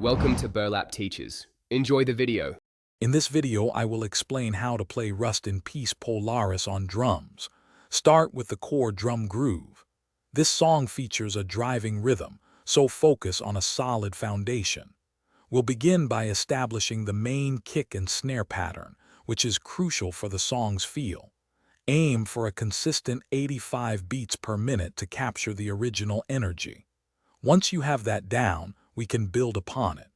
Welcome to Burlap Teachers. Enjoy the video. In this video, I will explain how to play Rust in Peace Polaris on drums. Start with the core drum groove. This song features a driving rhythm, so focus on a solid foundation. We'll begin by establishing the main kick and snare pattern, which is crucial for the song's feel. Aim for a consistent 85 beats per minute to capture the original energy. Once you have that down, we can build upon it.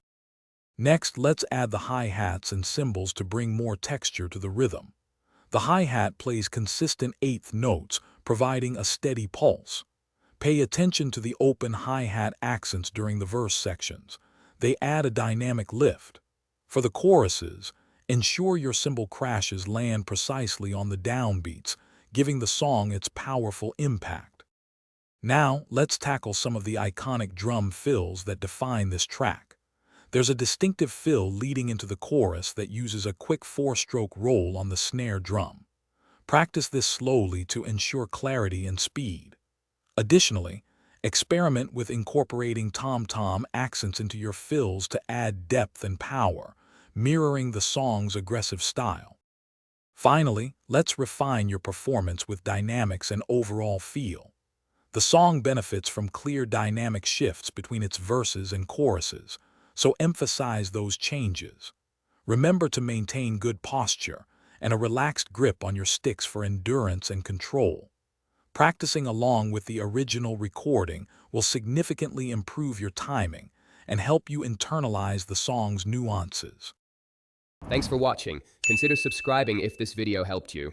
Next, let's add the hi-hats and cymbals to bring more texture to the rhythm. The hi-hat plays consistent eighth notes, providing a steady pulse. Pay attention to the open hi-hat accents during the verse sections. They add a dynamic lift. For the choruses, ensure your cymbal crashes land precisely on the downbeats, giving the song its powerful impact. Now, let's tackle some of the iconic drum fills that define this track. There's a distinctive fill leading into the chorus that uses a quick four-stroke roll on the snare drum. Practice this slowly to ensure clarity and speed. Additionally, experiment with incorporating tom-tom accents into your fills to add depth and power, mirroring the song's aggressive style. Finally, let's refine your performance with dynamics and overall feel. The song benefits from clear dynamic shifts between its verses and choruses, so emphasize those changes. Remember to maintain good posture and a relaxed grip on your sticks for endurance and control. Practicing along with the original recording will significantly improve your timing and help you internalize the song's nuances. Thanks for watching. Consider subscribing if this video helped you.